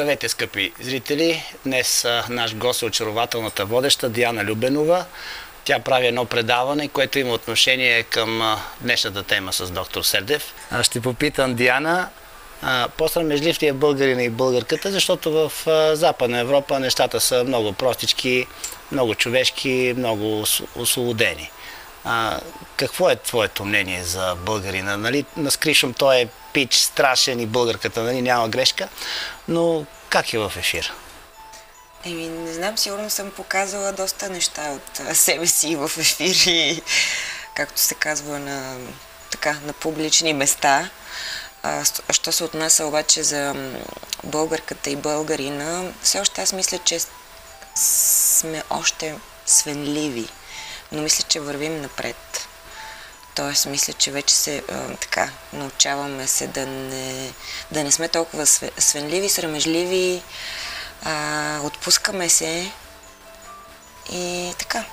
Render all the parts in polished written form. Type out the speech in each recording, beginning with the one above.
Здравейте, скъпи зрители! Днес наш гост е очарователната водеща Диана Любенова. Тя прави едно предаване, което има отношение към днешната тема с доктор Сердев. Ще попитам Диана, по-срамежлив ли е българина и българката, защото в Западна Европа нещата са много простички, много човешки, много освободени. Какво е твоето мнение за българина? Нали, наскришом той е пич, страшен и българката, нали, няма грешка, но как е в ефир? Не знам, сигурно съм показала доста неща от себе си в ефир и, както се казва, на публични места. Що се отнася обаче за българката и българина, все още аз мисля, че сме още свенливи, но мисля, че вървим напред. Тоест, мисля, че вече се научаваме се да не сме толкова свенливи, срамежливи, отпускаме се и така.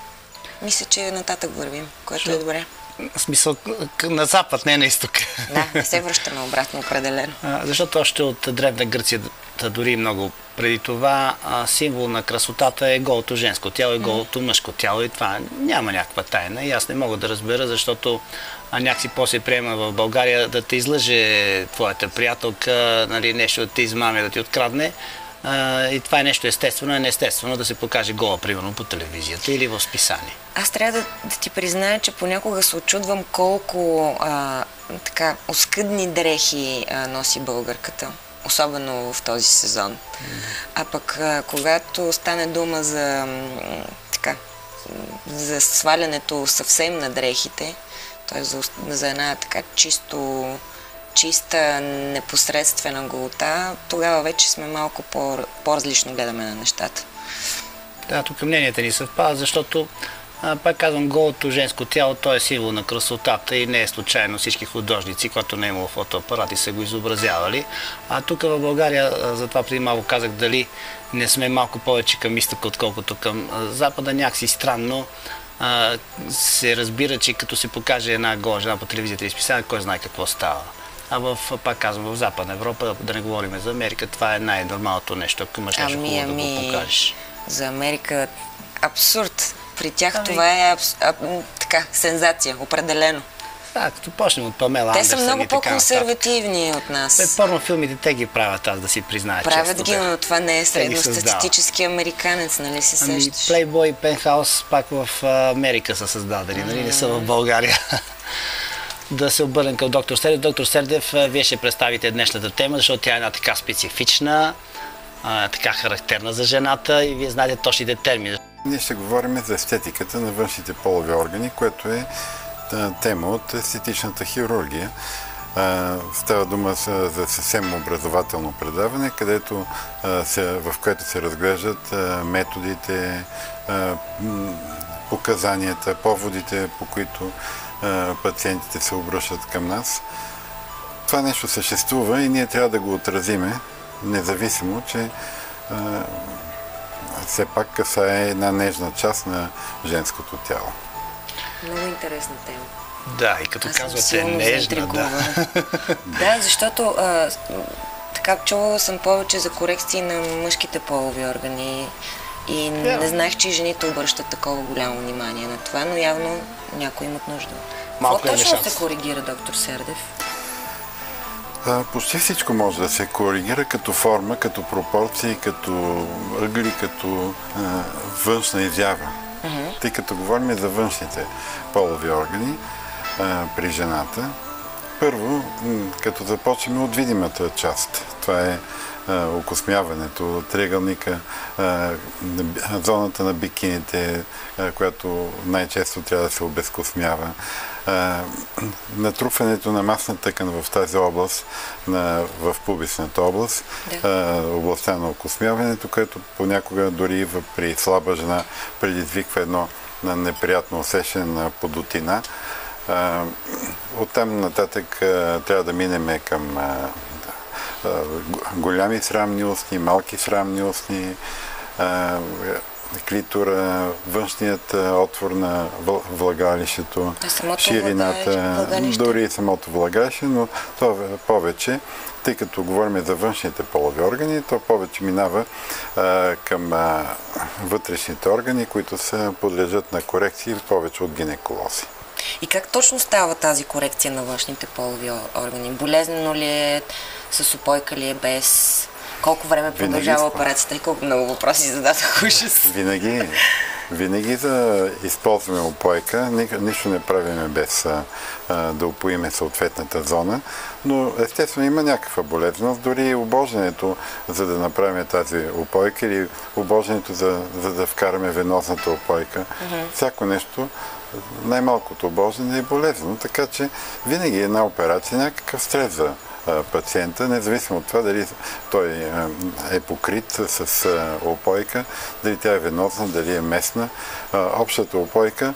Мисля, че нататък вървим, което е добре. В смисъл, на запад, не на изток. Да, не се връщаме обратно, определено. Защото още от Древна Гърция, дори много преди това, символ на красотата е голото женско тяло и голото мъжко тяло. И това няма някаква тайна. И аз не мога да разбера, защото някакси после приема в България да те излъже твоята приятелка, нали, нещо да те измами, да ти открадне. И това е нещо естествено, е неестествено да се покаже гола, примерно, по телевизията или в списание. Аз трябва да ти призная, че понякога се очудвам колко оскъдни дрехи носи българката, особено в този сезон. А пък когато стане дума за свалянето съвсем на дрехите, т.е. за една така чиста, непосредствена голота, тогава вече сме малко по-различно гледаме на нещата. Да, тук мненията ни съвпадат, защото пак казвам, голото женско тяло, то е символ на красотата и не е случайно всички художници, когато не е имало фотоапарати, са го изобразявали. А тук в България, затова преди малко казах, дали не сме малко повече към изтока, отколкото към запада, някакси странно се разбира, че като се покаже една гола жена по телевизията или списание, кой знае какво става. А пак казвам, в Западна Европа, да не говорим за Америка, това е най-нормалното нещо, ако имаш нещо хубаво да го покажеш. За Америка абсурд. При тях това е сензация, определено. Да, като почнем от Памела Андерсън. Те са много по-консервативни от нас. Порнофилмите те ги правят, аз да си призная често. Правят ги, но това не е средностатистически американец, нали си сещаш? Плейбой и Пентхаус пак в Америка са създадени, нали не са в България. Да се обърнем към доктор Сердев. Доктор Сердев, вие ще представите днешната тема, защото тя е една така специфична, така характерна за жената и вие знаете точните термини. Ние ще говорим за естетиката на външните полови органи, което е тема от естетичната хирургия. Става дума за съвсем образователно предаване, в което се разглеждат методите, показанията, поводите, по които пациентите се обръщат към нас. Това нещо съществува и ние трябва да го отразиме, независимо, че все пак касае една нежна част на женското тяло. Много интересна тема. Да, и като казвате нежна, да. Да, защото чувала съм повече за корекции на мъжките полови органи и не знаех, че и жените обръщат такова голямо внимание на това, но явно някои имат нужда. Какво точно се коригира, доктор Сердев? Почти всичко може да се коригира като форма, като пропорции, като ъгли, като външна изява. Тъй като говорим за външните полови органи при жената, първо, като започнем от видимата част, това е окосмяването, триъгълника, зоната на бикините, която най-често трябва да се обезкосмява, натрупването на масна тъкан в тази област, в пубичната област, областта на окосмяването, което понякога дори при слаба жена предизвиква едно неприятно усещане на подотина. Оттам нататък трябва да минем към голями срамни устни, малки срамни устни, клитора, външният отвор на влагалището, ширината, дори и самото влагалище, но това повече, тъй като говорим за външните полови органи, то повече минава към вътрешните органи, които се подлежат на корекции повече от гинеколози. И как точно става тази корекция на външните полови органи? Болезнено ли е, с упойка ли е, без? Колко време продължава операцията и колко много въпроси зададох ужас? Винаги да използваме упойка, нищо не правиме без да упоиме съответната зона, но естествено има някаква болезненост, дори и обождането, за да направим тази упойка или обождането, за да вкараме венозната упойка. Всяко нещо, най-малкото обождане е болезнено, така че винаги една операция, някакъв стрес за пациента, независимо от това дали той е покрит с опойка, дали тя е венозна, дали е местна. Общата опойка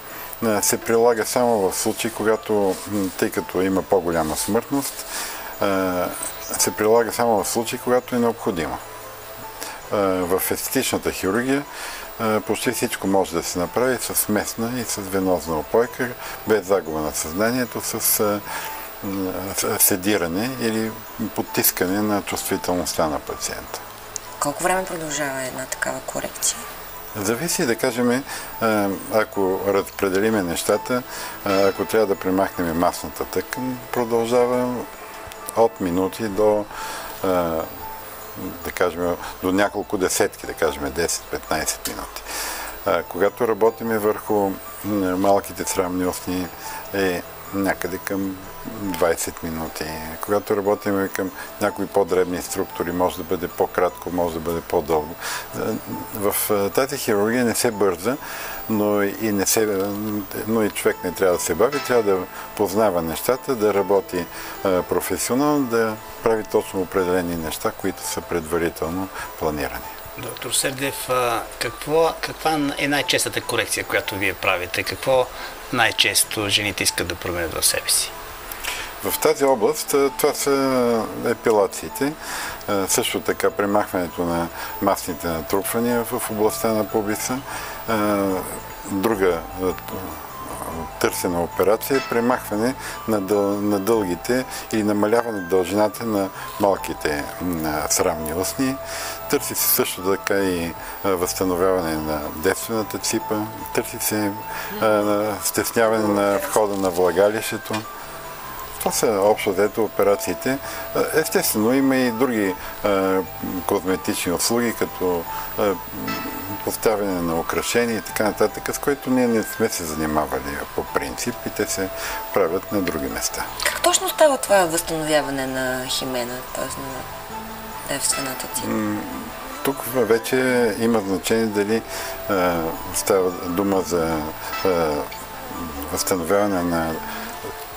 се прилага само в случай, когато, тъй като има по-голяма смъртност, се прилага само в случай, когато е необходимо. В естетичната хирургия почти всичко може да се направи с местна и с венозна опойка, без загуба на съзнанието, с седиране или потискане на чувствителността на пациента. Колко време продължава една такава корекция? Зависи, да кажем, ако разпределиме нещата, ако трябва да премахнем масната тъкан, продължава от минути до, да кажем, до няколко десетки, да кажем 10-15 минути. Когато работиме върху малките срамни устни, е някъде към 20 минути. Когато работим към някои по-дребни структури, може да бъде по-кратко, може да бъде по-дълго. В тази хирургия не се бърза, но и човек не трябва да се бави, трябва да познава нещата, да работи професионално, да прави точно определени неща, които са предварително планирани. Доктор Сердев, каква е най-честата корекция, която вие правите? Какво най-често жените искат да променят в себе си? В тази област това са епилациите, също така премахването на масните натрупвания в областта на пубиса. Друга търсена операция е премахване на дългите или намаляване на дължината на малките срамни устни. Търси се също така и възстановяване на девствената ципа, търси се стесняване на входа на влагалището. Това са общо взето операциите. Естествено, има и други козметични услуги, като поставяне на украшения и така нататък, с които ние не сме се занимавали по принцип и те се правят на други места. Как точно става това възстановяване на химена, т.е. на девствената ципа? Тук вече има значение дали става дума за възстановяване на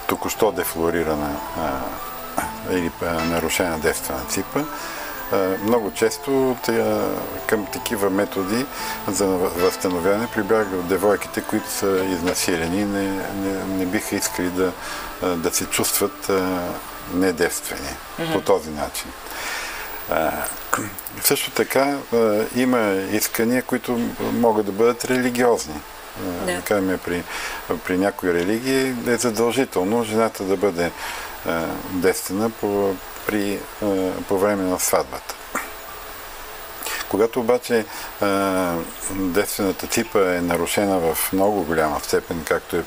току-що дефлорирана или нарушена девствена ципа. Много често към такива методи за възстановяване прибягват девойките, които са изнасилени, не биха искали да се чувстват недевствени по този начин. Също така има искания, които могат да бъдат религиозни. Да кажем, при някои религии е задължително жената да бъде девствена по време на сватбата. Когато обаче девствената ципа е нарушена в много голяма степен, както е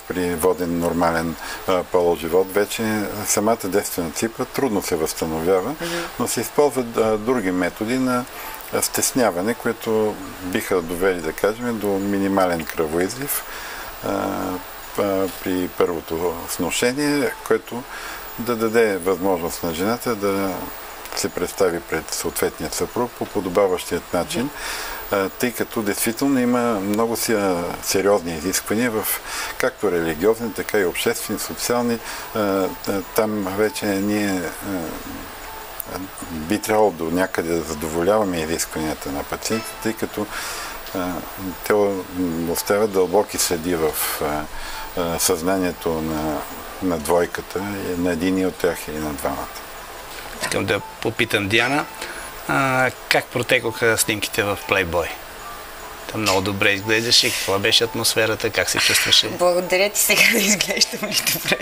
при воден нормален полов живот, вече самата девствена ципа трудно се възстановява, но се използват други методи на стесняване, които биха довели, да кажем, до минимален кръвоизлив при първото сношение, което да даде възможност на жената да се представи пред съответния съпруг по подобаващият начин, тъй като действително има много сериозни изисквания в както религиозни, така и обществени, социални. Там вече ние би трябвало до някъде да задоволяваме изискванията на пациентите, тъй като те оставят дълбоки следи в съзнанието на двойката, на един от тях или на двамата. Искам да попитам Диана, как протекоха снимките в Playboy? Много добре изглеждаш и каква беше атмосферата, как се чувстваше? Благодаря ти, сега да изглеждам ли добре.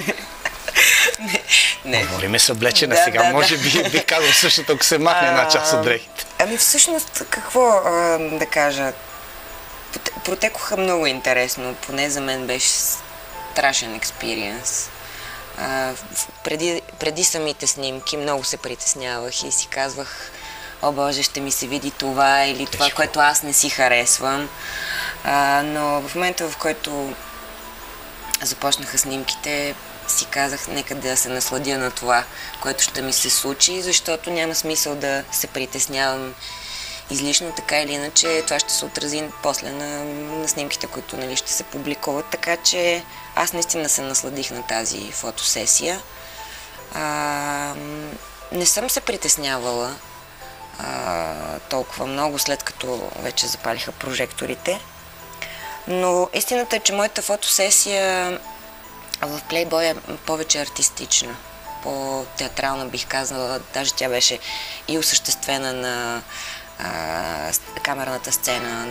Не. Говориме се облечена сега, може би бих казал същото, ако се махне една част от дрехите. Ами всъщност, какво да кажа? Протекоха много интересно, поне за мен беше страшен експириенс. Преди самите снимки много се притеснявах и си казвах: о Боже, ще ми се види това или това, което аз не си харесвам. Но в момента, в който започнаха снимките, си казах, нека да се насладя на това, което ще ми се случи, защото няма смисъл да се притеснявам излишно, така или иначе това ще се отрази после на снимките, които, нали, ще се публикуват. Така че аз наистина се насладих на тази фотосесия. Не съм се притеснявала толкова много, след като вече запалиха прожекторите. Но истината е, че моята фотосесия в Playboy е повече артистична, по-театрална, бих казала. Даже тя беше и осъществена на камерната сцена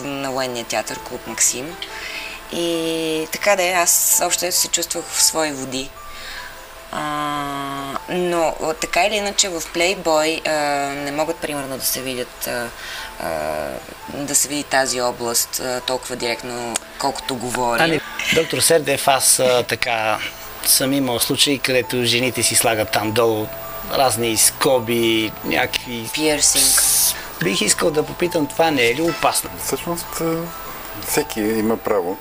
на Военния театър Клуб Максим. И така да е, аз общо се чувствах в свои води. Но така или иначе в Playboy не могат примерно да се видят да се види тази област толкова директно, колкото говори. Доктор Сердев, аз така съм имал случаи, където жените си слагат там долу разни скоби, някакви... Пиърсинг. Бих искал да попитам, това не е ли опасно? Всъщност всеки има право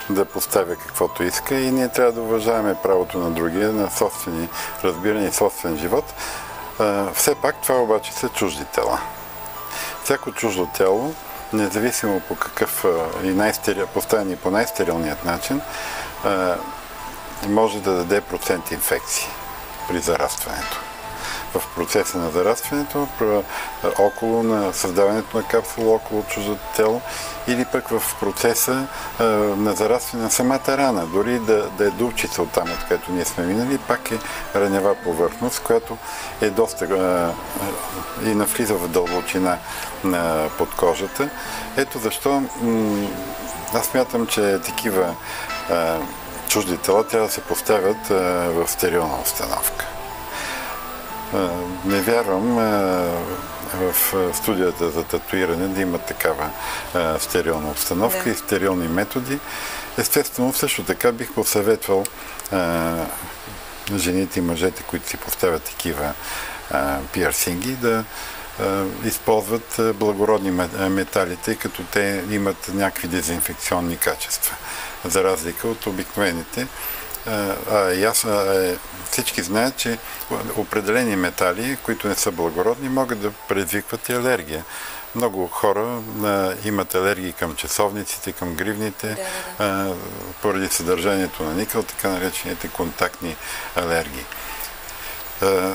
да поставя каквото иска и ние трябва да уважаваме правото на другия, на собствени разбиране и собствен живот. Все пак това обаче са чужди тела. Всяко чуждо тяло, независимо по какъв поставени по най-стерилният начин, може да даде процент инфекции при зарастването. В процеса на зарастването, около на създаването на капсула около чуждото тяло, или пък в процеса на зарастване на самата рана, дори да е дупчица от там, откъдето ние сме минали, пак е ранева повърхност, която е доста и навлиза в дълбочина под кожата. Ето защо аз смятам, че такива чужди тела трябва да се поставят в стерилна обстановка. Не вярвам в студията за татуиране да имат такава стерилна обстановка и стерилни методи. Естествено, също така бих посъветвал жените и мъжете, които си поставят такива пиърсинги, да използват благородни метали, тъй като те имат някакви дезинфекционни качества, за разлика от обикновените. Всички знаят, че определени метали, които не са благородни, могат да предизвикват и алергия. Много хора имат алергии към часовниците, към гривните, поради съдържанието на никел, така наречените контактни алергии.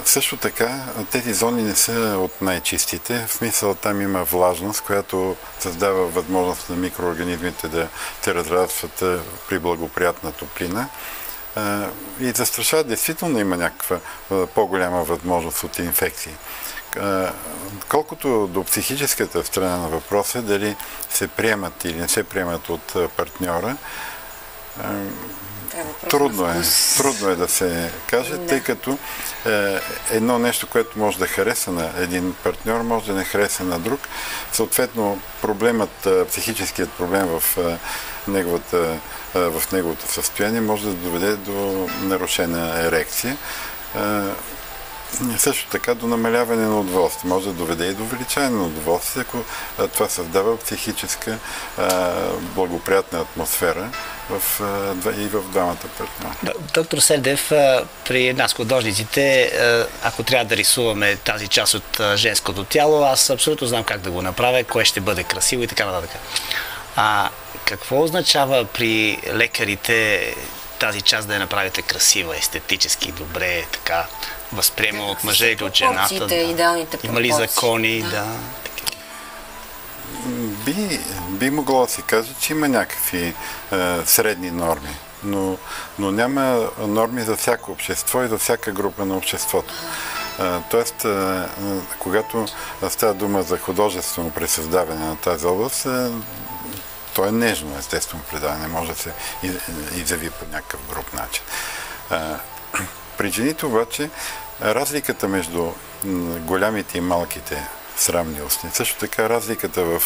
Също така, тези зони не са от най-чистите, в смисъл там има влажност, която създава възможност на микроорганизмите да се разрастват при благоприятна топлина. И застрашава, действително има някаква по-голяма възможност от инфекции. Колкото до психическата страна на въпроса, дали се приемат или не се приемат от партньора, трудно е да се каже, тъй като едно нещо, което може да хареса на един партньор, може да не хареса на друг. Съответно, психическият проблем в неговото състояние може да доведе до нарушена ерекция. Също така до намаляване на удоволствие. Може да доведе и до увеличаване на удоволствие, ако това създава психическа благоприятна атмосфера и в двамата партньори. Доктор Сердев, при нас художниците, ако трябва да рисуваме тази част от женското тяло, аз абсолютно знам как да го направя, кое ще бъде красиво и така нататък. Какво означава при лекарите тази част да я направите красива, естетически, добре, така, възприема от мъжа или от жената? Има ли закони? Би могло да се каже, че има някакви средни норми, но няма норми за всяко общество и за всяка група на обществото. Тоест, когато става дума за художествено пресъздаване на тази област, то е нежно, естествено предаване, може да се изяви по някакъв груб начин. При жените обаче разликата между голямите и малките срамни устни, също така разликата в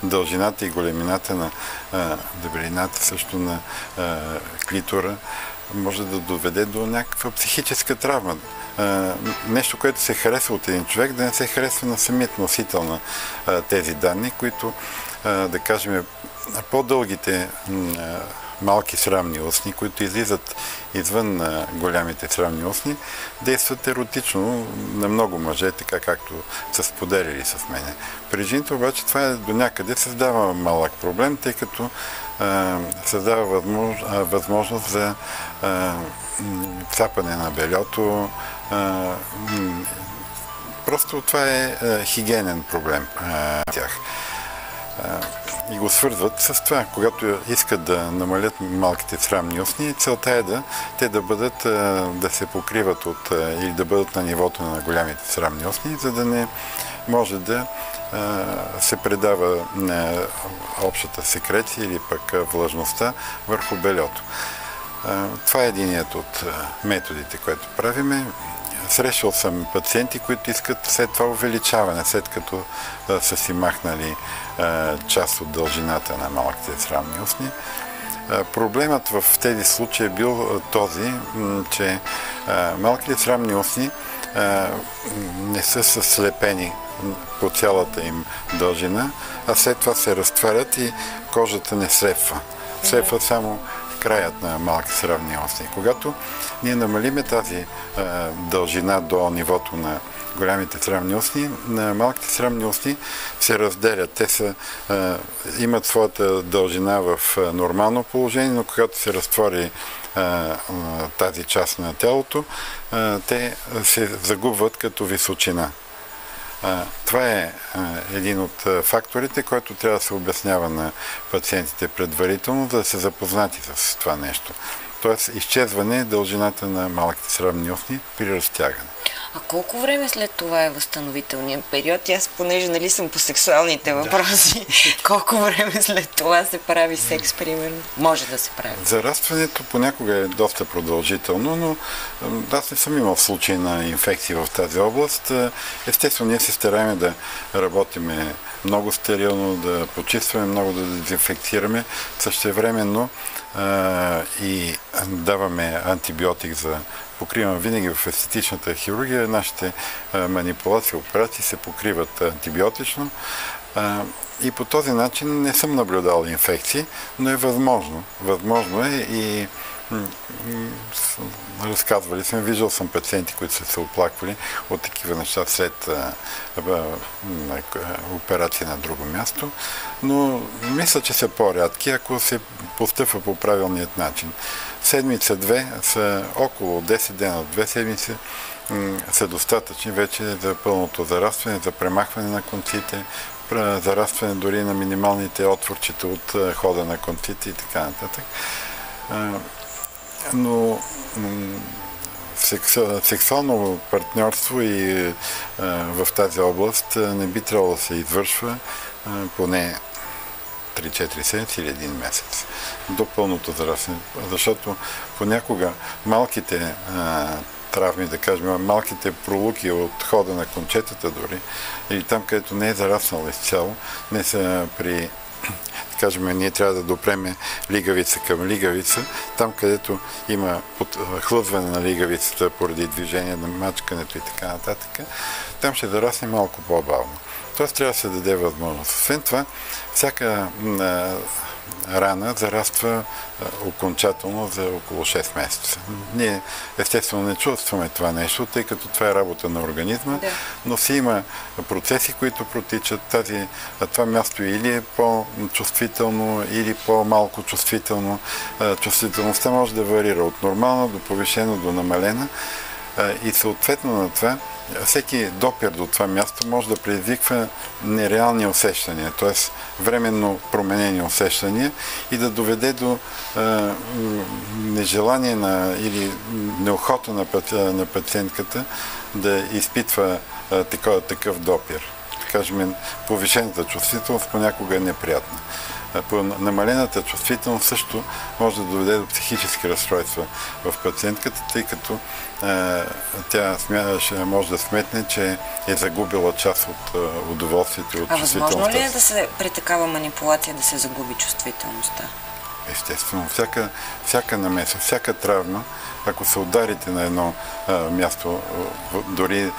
дължината и големината на дебелината, също на клитора, може да доведе до някаква психическа травма. Нещо, което се харесва от един човек, да не се харесва на самият носител на тези данни, които, да кажем, по-дългите малки срамни устни, които излизат извън голямите срамни устни, действат еротично на много мъже, така както са споделили с мене. При жените обаче това до някъде създава малък проблем, тъй като създава възможност за цапане на бельото. Просто това е хигиенен проблем тях. И го свързват с това. Когато искат да намалят малките срамни устни, целта е те да се покриват или да бъдат на нивото на голямите срамни устни, за да не може да се предава общата секреция или пък влажността върху бельото. Това е единият от методите, които правиме. Срещал съм пациенти, които искат след това увеличаване, след като са си махнали част от дължината на малките срамни устни. Проблемът в тези случаи е бил този, че малките срамни устни не са слепени по цялата им дължина, а след това се разтварят и кожата не слепва. Слепва само краят на малки срамни устни. Когато ние намалиме тази дължина до нивото на голямите срамни устни, на малките срамни устни се разделят. Те имат своята дължина в нормално положение, но когато се разтвори тази част на тялото, те се загубват като височина. Това е един от факторите, който трябва да се обяснява на пациентите предварително, за да се запознати с това нещо. Тоест изчезване дължината на малките срамни устни при разтягане. А колко време след това е възстановителният период? Аз, понеже съм по сексуалните въпроси, колко време след това се прави секс, примерно? Може да се прави. Зарастването понякога е доста продължително, но аз не съм имал случай на инфекции в тази област. Естествено, ние се стараем да работиме много стерилно, да почистваме много, да дезинфекцираме. Същевременно и даваме антибиотик за покривам винаги в естетичната хирургия. Нашите манипулации, операции се покриват антибиотично и по този начин не съм наблюдал инфекции, но е възможно. Възможно е и разказвали съм, виждал съм пациенти, които са се оплаквали от такива неща след операция на друго място, но мисля, че са по-рядки, ако се постъпва по правилният начин. Седмица-две са около 10 дена, 2 седмици са достатъчни вече за пълното зарастване, за премахване на конците, зарастване дори на минималните отворчета от хода на конците и така нататък. Но сексуално партньорство и в тази област не би трябвало да се извършва поне 3-4 седмици или един месец до пълното зарастване, защото понякога малките травми, да кажем, малките пролуки от хода на кончетата дори, или там, където не е зараснал изцяло, не са при, да кажем, ние трябва да допреме лигавица към лигавица, там, където има хлъзване на лигавицата поради движение на мачкането и така нататък, там ще зарасне малко по-бавно. Тоест трябва да се даде възможност. Освен това, всяка рана зараства окончателно за около 6 месеца. Ние естествено не чувстваме това нещо, тъй като това е работа на организма, но си има процеси, които протичат. Това място или е по-чувствително, или по-малко чувствително. Чувствителността може да варира от нормална до повишена, до намалена и съответно на това всеки допир до това място може да предизвиква нереални усещания, т.е. временно променени усещания и да доведе до нежелание или неохота на пациентката да изпитва такъв допир. Кажем, повишената чувствителност понякога е неприятна. Намалената чувствителност също може да доведе до психически разстройства в пациентката, тъй като тя може да сметне, че е загубила част от удоволствието и от чувствителността. Възможно ли е при такава манипулация да се загуби чувствителността? Естествено, всяка намеса, всяка травма, ако се ударите на едно място, дори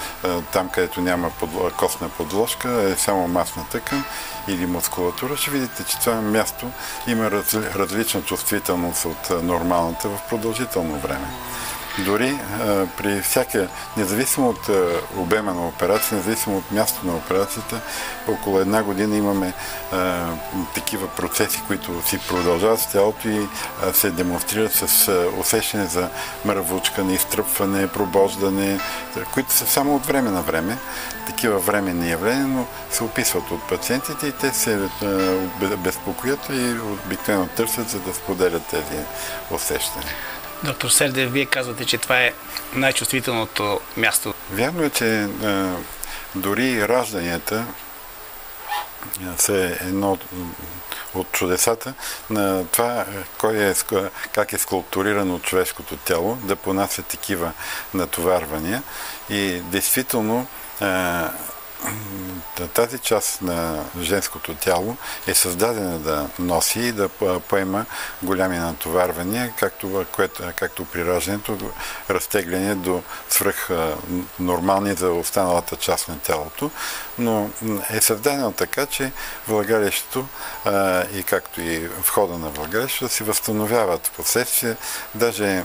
там, където няма костна подложка, е само масна тъкан или мускулатура, ще видите, че това място има различна чувствителност от нормалната в продължително време. Дори при всяка, независимо от обема на операция, независимо от място на операцията, около една година имаме такива процеси, които си продължават с тялото и се демонстрират с усещане за мървучкане, изтръпване, пробождане, които са само от време на време, такива временни явления, но се описват от пациентите и те се безпокоят и обикновено търсят, за да споделят тези усещания. Доктор Сердев, вие казвате, че това е най-чувствителното място. Вярно е, че дори ражданията са едно от чудесата на това как е скулптурирано човешкото тяло, да понася такива натоварвания. И действително тази част на женското тяло е създадена да носи и да поема голями натоварвания, както при раждането, разтегляне до свръх нормални за останалата част на тялото, но е създадено така, че влагалището и както и входа на влагалището се възстановяват в последствие, даже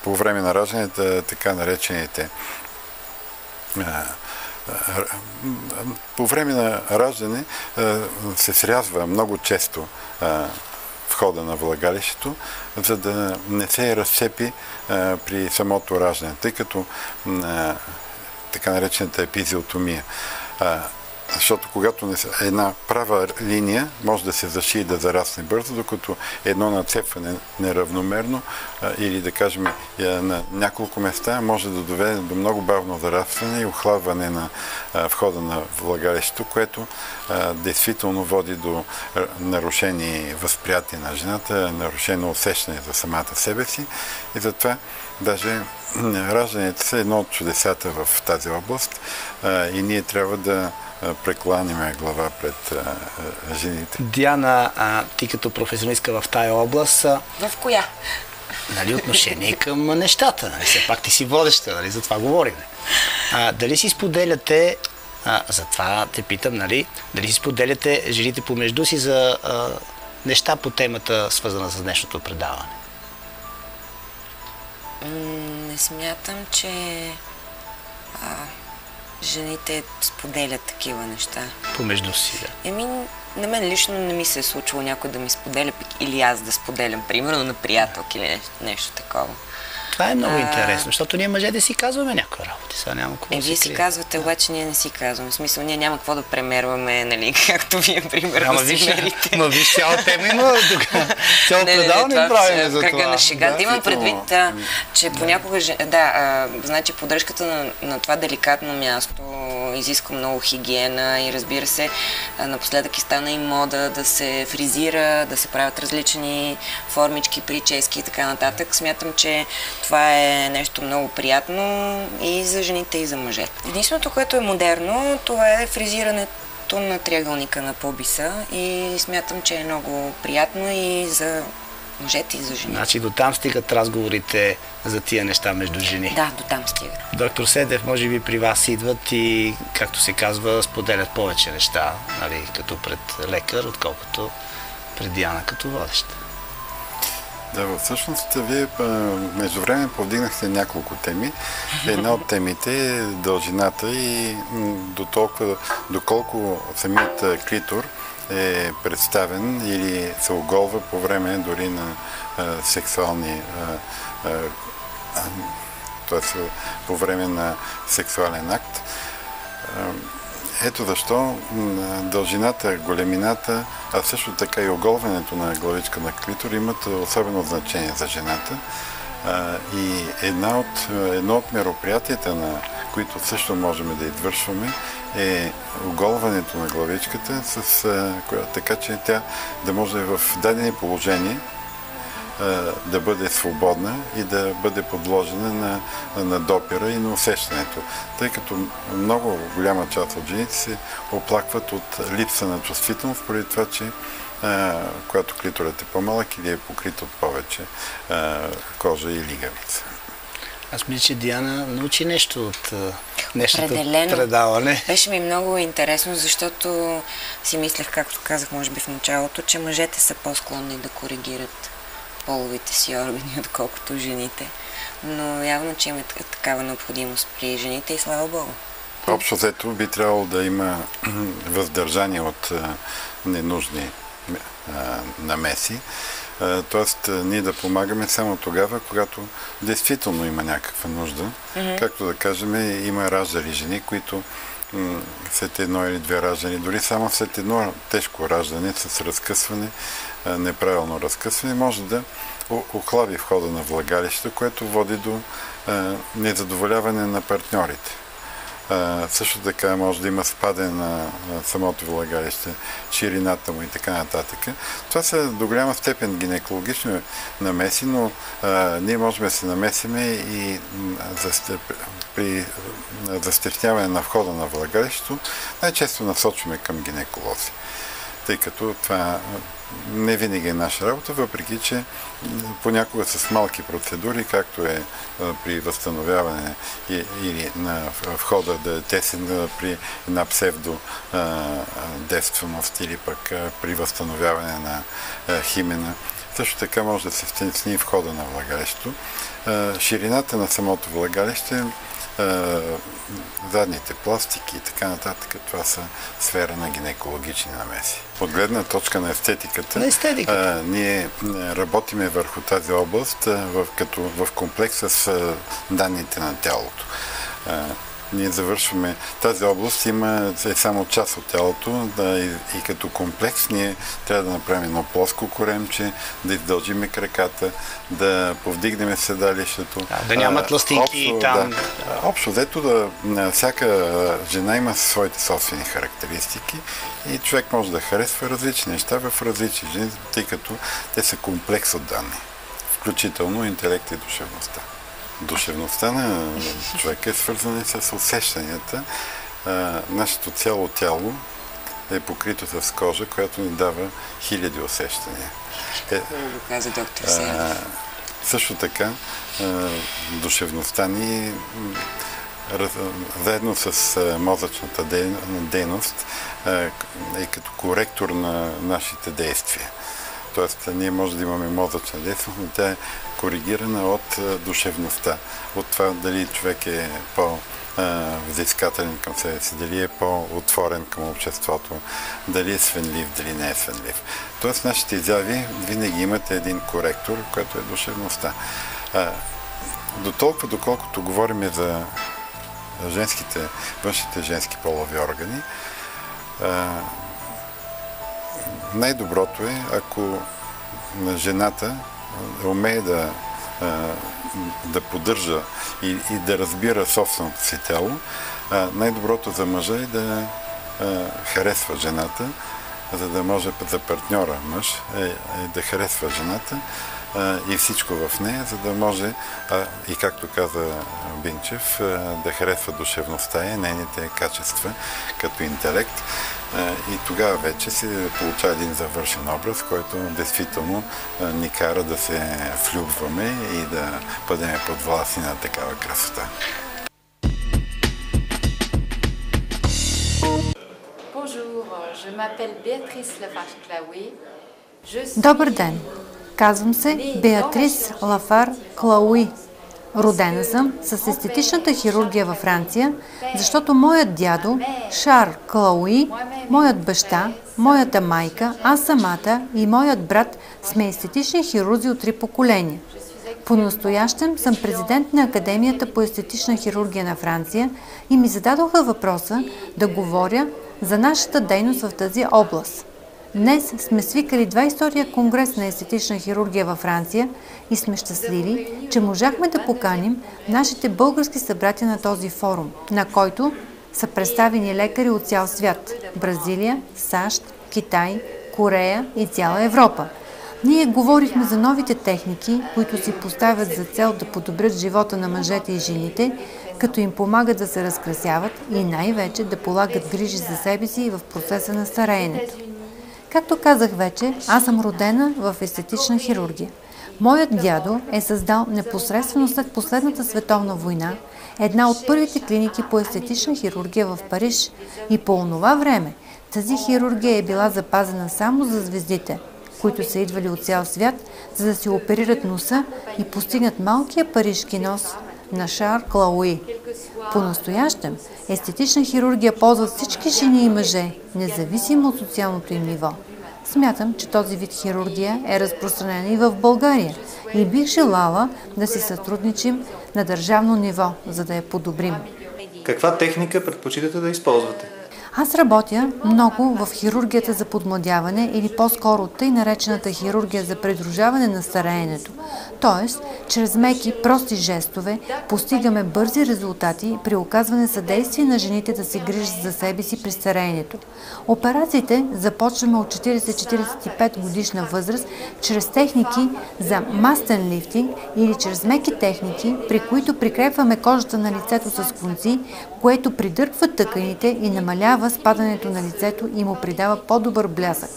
по време на раждането така наречените по време на раждане се срязва много често входа на влагалището, за да не се разцепи при самото раждане, тъй като така наречената епизиотомия. Защото когато една права линия може да се зашие и да зарасне бързо, докато едно нацепване неравномерно или да кажем на няколко места може да доведе до много бавно зарастване и охлабване на входа на влагалището, което действително води до нарушени възприятия на жената, нарушено усещане за самата себе си и затова даже ражданията са едно от чудесата в тази област и ние трябва да прекланяме глава пред жените. Диана, ти като професионалистка в тая област... В коя? Отношение към нещата. Все пак ти си водеща, за това говорим. Дали си споделяте, затова те питам, дали си споделяте жените помежду си за неща по темата, свързана с днешното предаване? Не смятам, че жените споделят такива неща. Помежду си, да. На мен лично не ми се е случило някой да ми споделя или аз да споделям, примерно на приятелки или нещо такова. Това е много интересно, защото ние мъжете си казваме някои работи. Сега няма какво да вие си казвате, обаче ние не си казваме. В смисъл, ние няма какво да премерваме, както вие, примерно, си мерите. Ма виж, цяла тема има тук. Цяло предаване правим за това. На шега. Да имам предвид, че понякога, значи поддръжката на това деликатно място изисква много хигиена и разбира се, напоследък и стана и мода да се фризира, да се правят различни формички, прически и така нататък. Смятам, че това е нещо много приятно и за жените, и за мъжете. Единственото, което е модерно, това е фризирането на триъгълника на пубиса и смятам, че е много приятно и за мъжете, и за жените. Значи до там стигат разговорите за тия неща между жени. Да, до там стигат. Доктор Сердев, може би при вас идват и, както се казва, споделят повече неща, като пред лекар, отколкото пред Диана като водеща. Да, всъщност вие между време повдигнахте няколко теми. Една от темите е дължината и доколко самият клитор е представен или се оголва по време дори на сексуални т.е. по време на сексуален акт. Ето защо дължината, големината, а също така и оголването на главичка на клитор имат особено значение за жената. И едно от мероприятията, на които също можем да извършваме, е оголването на главичката, така че тя да може в дадени положения да бъде свободна и да бъде подложена на допира и на усещането. Тъй като много голяма част от жените се оплакват от липса на чувствителност, поради това, че когато клиторът е по-малък или е покрит от повече кожа и лигавица. Аз мисля, че Диана научи нещо от днешното предаване. Беше ми много интересно, защото си мислех, както казах, може би в началото, че мъжете са по-склонни да коригират половите си органи, отколкото жените. Но явно, че има такава необходимост при жените и слава Богу. Общо взето би трябвало да има въздържание от ненужни намеси. Тоест, ние да помагаме само тогава, когато действително има някаква нужда. Както да кажем, има раждали жени, които след едно или две раждани, дори само след едно тежко раждане с разкъсване, неправилно разкъсване, може да охлаби входа на влагалището, което води до незадоволяване на партньорите. Също така може да има спадане на самото влагалище, ширината му и така нататък. Това са до голяма степен гинекологични намеси, но ние можем да се намесиме и при застесняване на входа на влагалището най-често насочваме към гинеколози, тъй като това не винаги е наша работа, въпреки че понякога с малки процедури, както е при възстановяване или на входа да е тесен при една псевдодевственост или пък при възстановяване на химена. Също така може да се стесни входа на влагалището. Ширината на самото влагалище, задните пластики и така нататък, това са сфера на гинекологични намеси. От гледна точка на естетиката, ние работиме върху тази област в комплекс с данните на тялото. Ние завършваме тази област, е само част от тялото и като комплекс ние трябва да направим едно плоско коремче, да издължиме краката, да повдигнем седалището. Да нямат ластинки там. Общо взето, всяка жена има своите собствени характеристики и човек може да харесва различни неща в различни жени, тъй като те са комплекс от данни, включително интелект и душевността. Душевността на човека е свързана с усещанията. Нашето цяло тяло е покрито с кожа, която ни дава хиляди усещания. Го каза доктор Сердев. Също така, душевността ни заедно с мозъчната дейност е като коректор на нашите действия. Тоест, ние може да имаме мозъчна дейност, но тя е коригирана от душевността. От това дали човек е по-взискателен към себе си, дали е по-отворен към обществото, дали е свенлив, дали не е свенлив. Тоест, нашите изяви винаги имат един коректор, който е душевността. До толкова, доколкото говорим за външните женски полови органи, най-доброто е, ако жената умее да поддържа и да разбира собственото си тяло, най-доброто за мъжа е да харесва жената, за да може за партньора мъж да харесва жената и всичко в нея, за да може, и както каза Бинчев, да харесва душевността и нейните качества като интелект. И тогава вече се получава един завършен образ, който действително ни кара да се влюбваме и да бъдем подвластни на такава красота. Добър ден! Казвам се Беатрис Лафар Клауи. Родена съм с естетичната хирургия във Франция, защото моят дядо Шар Клауи, моят баща, моята майка, аз самата и моят брат сме естетични хирурзи от 3 поколения. По-настоящем съм президент на Академията по естетична хирургия на Франция и ми зададоха въпроса да говоря за нашата дейност в тази област. Днес сме свикали 22-я конгрес на естетична хирургия във Франция и сме щастливи, че можахме да поканим нашите български събратя на този форум, на който са представени лекари от цял свят – Бразилия, САЩ, Китай, Корея и цяла Европа. Ние говорихме за новите техники, които си поставят за цел да подобрят живота на мъжете и жените, като им помагат да се разкрасяват и най-вече да полагат грижи за себе си в процеса на стареенето. Както казах вече, аз съм родена в естетична хирургия. Моят дядо е създал непосредствено след последната световна война една от първите клиники по естетична хирургия в Париж и по онова време тази хирургия е била запазена само за звездите, които са идвали от цял свят, за да си оперират носа и постигнат малкия парижки нос на Шар Клауи. По-настоящем естетична хирургия ползват всички жени и мъже, независимо от социалното им ниво. Смятам, че този вид хирургия е разпространена и в България и бих желала да си сътрудничим на държавно ниво, за да я подобрим. Каква техника предпочитате да използвате? Аз работя много в хирургията за подмладяване или по-скоро тъй наречената хирургия за придружаване на стареенето. Тоест, чрез меки, прости жестове постигаме бързи резултати при оказване съдействие на жените да се грижат за себе си при стареенето. Операциите започваме от 40-45 годишна възраст чрез техники за мастен лифтинг или чрез меки техники, при които прикрепваме кожата на лицето с конци, което придърпва тъканите и намалява спадането на лицето и му придава по-добър блясък.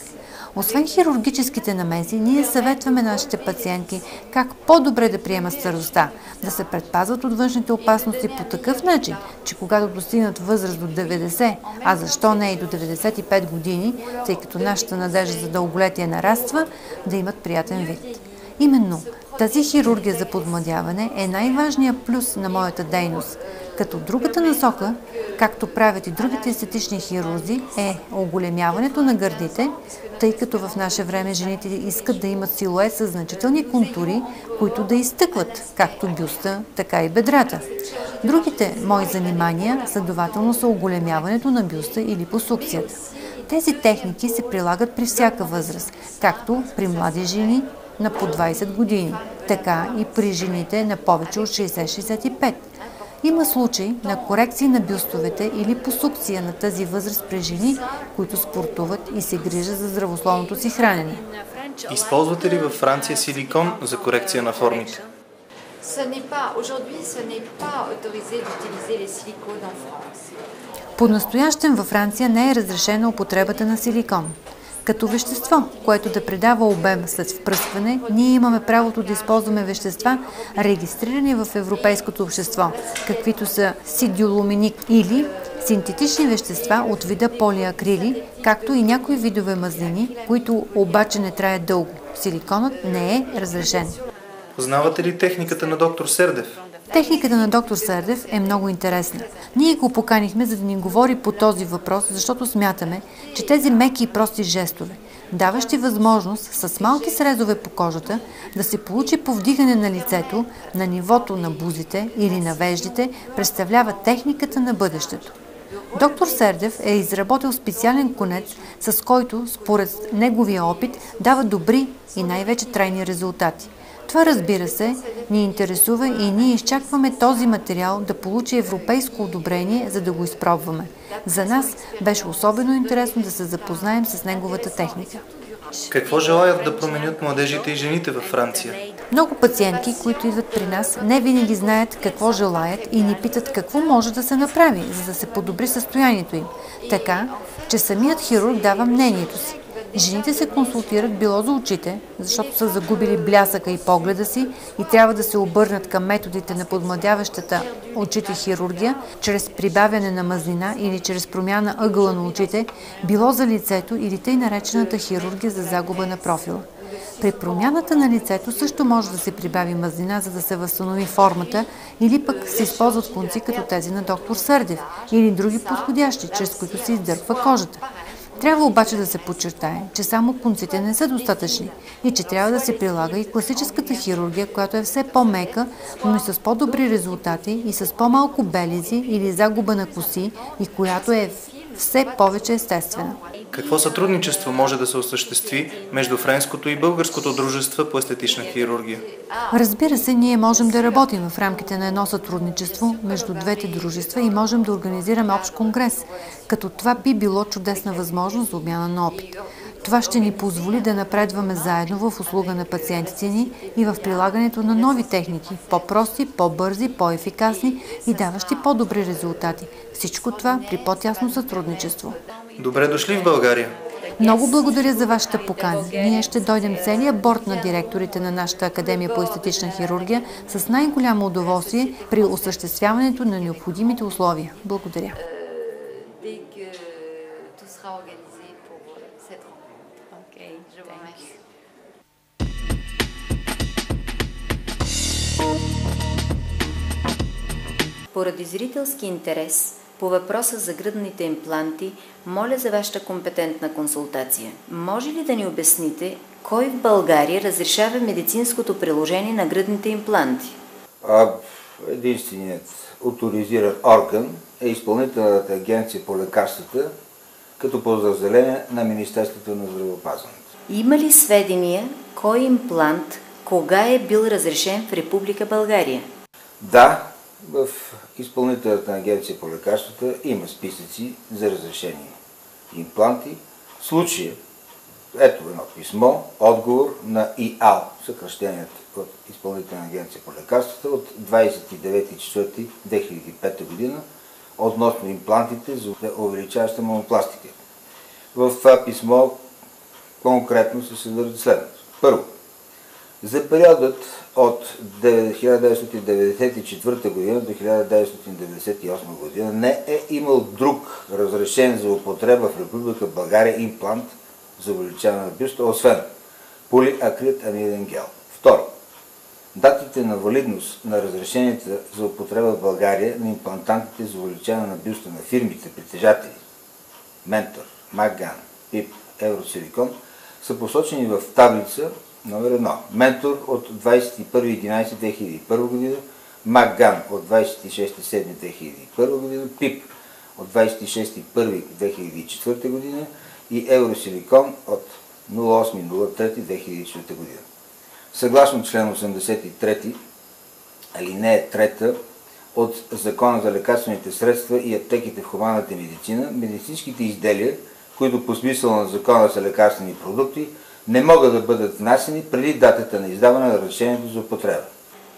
Освен хирургическите намеси, ние съветваме нашите пациентки как по-добре да приемат старостта, да се предпазват от външните опасности по такъв начин, че когато достигнат възраст до 90, а защо не и до 95 години, тъй като нашата надежда за дълголетие нараства, да имат приятен вид. Именно тази хирургия за подмладяване е най-важният плюс на моята дейност, като другата насока, както правят и другите естетични хирурзи, е оголемяването на гърдите, тъй като в наше време жените искат да имат силует с значителни контури, които да изтъкват както бюста, така и бедрата. Другите мои занимания следователно са оголемяването на бюста или липосукцията. Тези техники се прилагат при всяка възраст, както при млади жени на по 20 години, така и при жените на повече от 60-65. Има случаи на корекции на бюстовете или посукция на тази възраст при жени, които спортуват и се грижат за здравословното си хранене. Използвате ли във Франция силикон за корекция на формите? По-настоящем във Франция не е разрешена употребата на силикон. Като вещество, което да придава обем след впръскване, ние имаме правото да използваме вещества, регистрирани в европейското общество, каквито са сидиолуминик или синтетични вещества от вида полиакрили, както и някои видове мазнини, които обаче не траят дълго. Силиконът не е разрешен. Познавате ли техниката на доктор Сердев? Техниката на доктор Сердев е много интересна. Ние го поканихме, за да ни говори по този въпрос, защото смятаме, че тези меки и прости жестове, даващи възможност с малки срезове по кожата да се получи повдигане на лицето на нивото на бузите или на веждите, представлява техниката на бъдещето. Доктор Сердев е изработил специален конец, с който, според неговия опит, дава добри и най-вече трайни резултати. Това, разбира се, ни интересува и ние изчакваме този материал да получи европейско одобрение, за да го изпробваме. За нас беше особено интересно да се запознаем с неговата техника. Какво желаят да променят младежите и жените във Франция? Много пациентки, които идват при нас, не винаги знаят какво желаят и ни питат какво може да се направи, за да се подобри състоянието им. Така, че самият хирург дава мнението си. Жените се консултират било за очите, защото са загубили блясъка и погледа си и трябва да се обърнат към методите на подмладяващата очите хирургия, чрез прибавяне на мазнина или чрез промяна ъгъла на очите, било за лицето или тъй наречената хирургия за загуба на профила. При промяната на лицето също може да се прибави мазнина, за да се възстанови формата, или пък се използват конци като тези на доктор Сердев или други подходящи, чрез които се издърпва кожата. Трябва обаче да се подчертае, че само конците не са достатъчни и че трябва да се прилага и класическата хирургия, която е все по-мека, но и с по-добри резултати и с по-малко белези или загуба на коси и която е все повече естествена. Какво сътрудничество може да се осъществи между френското и българското дружество по естетична хирургия? Разбира се, ние можем да работим в рамките на едно сътрудничество между двете дружества и можем да организираме общ конгрес, като това би било чудесна възможност за обмяна на опит. Това ще ни позволи да напредваме заедно в услуга на пациентите ни и в прилагането на нови техники, по-прости, по-бързи, по-ефикасни и даващи по-добри резултати. Всичко това при по-тясно сътрудничество. Добре дошли в България! Много благодаря за вашата покана. Ние ще дойдем целият борд на директорите на нашата Академия по естетична хирургия с най-голямо удоволствие при осъществяването на необходимите условия. Благодаря. Поради зрителски интерес по въпроса за гръдните импланти, моля за вашата компетентна консултация. Може ли да ни обясните кой в България разрешава медицинското приложение на гръдните импланти? Единственият оторизиран орган е Изпълнителната агенция по лекарствата като подразделение на Министерството на здравеопазването. Има ли сведения кой имплант кога е бил разрешен в Република България? Да, в Изпълнителната агенция по лекарствата има списъци за разрешени импланти. В случая, ето едно писмо, отговор на ИАЛ, съкращението от Изпълнителна агенция по лекарствата от 29.4.2005 година относно имплантите за увеличаваща мамопластика. В това писмо конкретно се съдържа следното. Първо, за периодът от 1994 година до 1998 година не е имал друг разрешен за употреба в Република България имплант за увеличаване на бюста, освен полиакрил амиден гел. Второ, датите на валидност на разрешенията за употреба в България на имплантантите за увеличаване на бюста на фирмите притежатели Ментор, Маган, ПИП, Евросиликон са посочени в таблица номер 1. Ментор от 21.11.2001 година, Маган от 26.7.2001 година, ПИП от 26.1.2004 година и Евросиликон от 08.03.2004 година. Съгласно член 83, алинея 3 от Закона за лекарствените средства и аптеките в хуманната медицина, медицинските изделия, които по смисъл на Закона за лекарствени продукти, не могат да бъдат внасени преди датата на издаване на разрешението за употреба.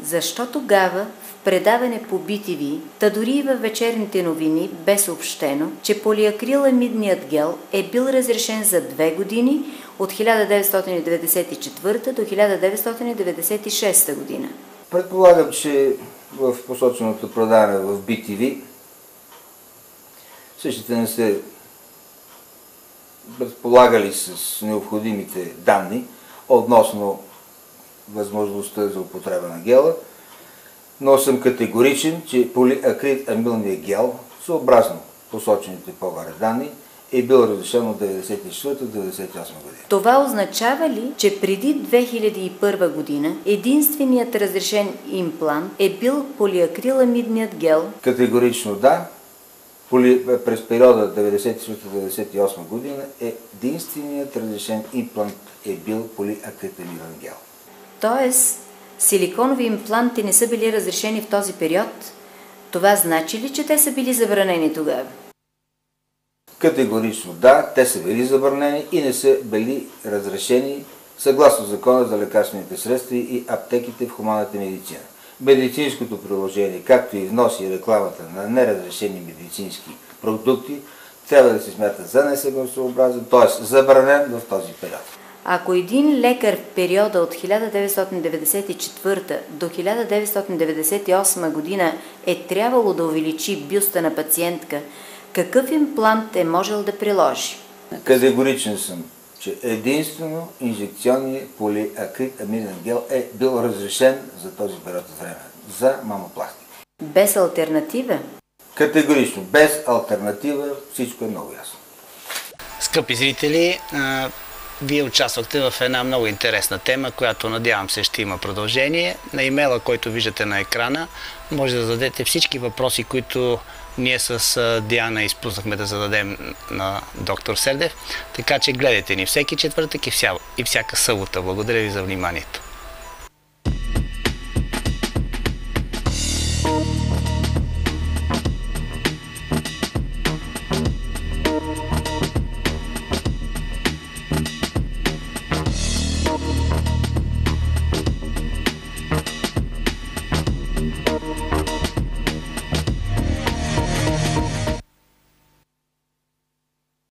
Защо тогава в предаване по BTV, та дори и във вечерните новини бе съобщено, че полиакриламидният гел е бил разрешен за 2 години от 1994 до 1996 година? Предполагам, че в посоченото предаване в BTV същите не се разполагали с необходимите данни относно възможността за употреба на гела, но съм категоричен, че полиакрил-амилният гел, съобразно посочените по-горе данни, е бил разрешен от 1994 до 1998 година. Това означава ли, че преди 2001 година единственият разрешен имплант е бил полиакриламидният гел? Категорично да. През периода 1994-1998 година единственият разрешен имплант е бил полиакриламиден гел. Тоест, силиконови импланти не са били разрешени в този период? Това значи ли, че те са били забранени тогава? Категорично да, те са били забранени и не са били разрешени съгласно Закона за лекарствените средства и аптеките в хуманната медицина. Медицинското приложение, както и внос и рекламата на неразрешени медицински продукти, трябва да се смята за несъгласообразен, т.е. забранен в този период. Ако един лекар в периода от 1994 до 1998 година е трябвало да увеличи бюста на пациентка, какъв имплант е можел да приложи? Категоричен съм, че единствено инжекционният полиакрил-амиден гел е бил разрешен за този период от време, за мамопластика. Без алтернатива? Категорично, без алтернатива, всичко е много ясно. Скъпи зрители, вие участвахте в една много интересна тема, която надявам се ще има продължение. На имейла, който виждате на екрана, може да зададете всички въпроси, които ние с Диана изпуснахме да зададем на доктор Сердев. Така че гледайте ни всеки четвъртък и всяка събота. Благодаря ви за вниманието.